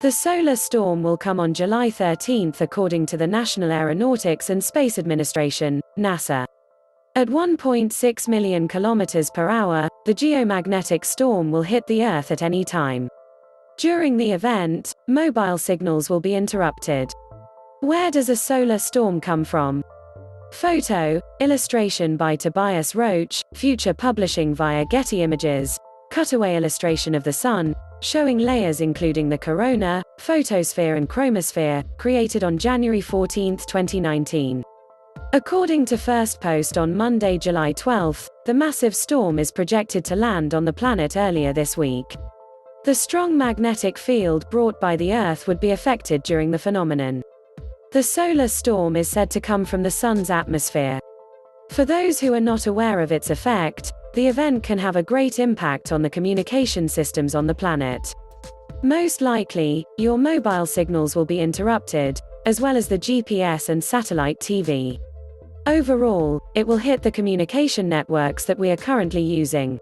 The solar storm will come on July 13 according to the National Aeronautics and Space Administration, NASA. At 1.6 million kilometers per hour, the geomagnetic storm will hit the Earth at any time. During the event, mobile signals will be interrupted. Where does a solar storm come from? Photo, illustration by Tobias Roach, Future Publishing via Getty Images. Cutaway illustration of the Sun, showing layers including the corona, photosphere and chromosphere, created on January 14, 2019. According to First Post on Monday, July 12, the massive storm is projected to land on the planet earlier this week. The strong magnetic field brought by the Earth would be affected during the phenomenon. The solar storm is said to come from the Sun's atmosphere. For those who are not aware of its effect, the event can have a great impact on the communication systems on the planet. Most likely, your mobile signals will be interrupted, as well as the GPS and satellite TV. Overall, it will hit the communication networks that we are currently using.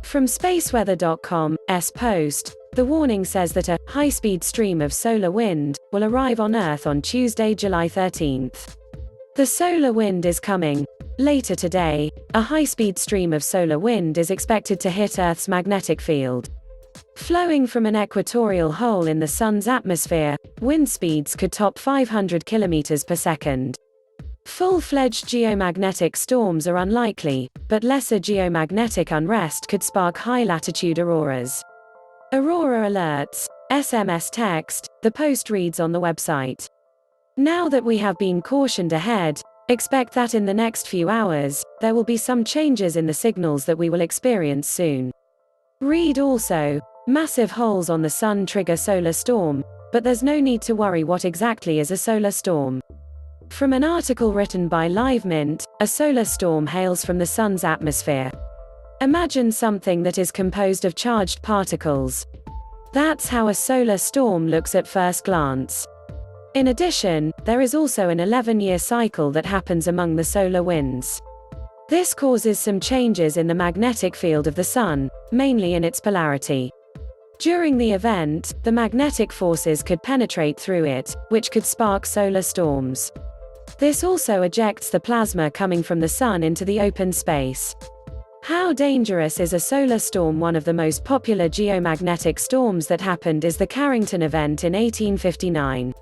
From spaceweather.com's post, the warning says that a high-speed stream of solar wind will arrive on Earth on Tuesday, July 13. The solar wind is coming. Later today, a high-speed stream of solar wind is expected to hit Earth's magnetic field. Flowing from an equatorial hole in the Sun's atmosphere, wind speeds could top 500 km per second. Full-fledged geomagnetic storms are unlikely, but lesser geomagnetic unrest could spark high-latitude auroras. Aurora alerts, SMS text, the post reads on the website. Now that we have been cautioned ahead, expect that in the next few hours, there will be some changes in the signals that we will experience soon. Read also, massive holes on the Sun trigger solar storm, but there's no need to worry what exactly is a solar storm. From an article written by LiveMint, a solar storm hails from the Sun's atmosphere. Imagine something that is composed of charged particles. That's how a solar storm looks at first glance. In addition, there is also an 11-year cycle that happens among the solar winds. This causes some changes in the magnetic field of the Sun, mainly in its polarity. During the event, the magnetic forces could penetrate through it, which could spark solar storms. This also ejects the plasma coming from the Sun into the open space. How dangerous is a solar storm? One of the most popular geomagnetic storms that happened is the Carrington event in 1859.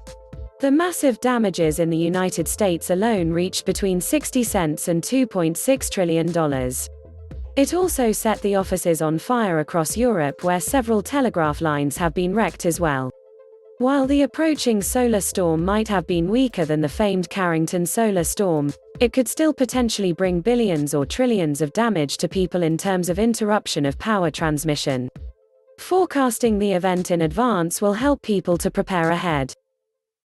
The massive damages in the United States alone reached between 60 cents and $2.6 trillion. It also set the offices on fire across Europe, where several telegraph lines have been wrecked as well. While the approaching solar storm might have been weaker than the famed Carrington solar storm, it could still potentially bring billions or trillions of damage to people in terms of interruption of power transmission. Forecasting the event in advance will help people to prepare ahead.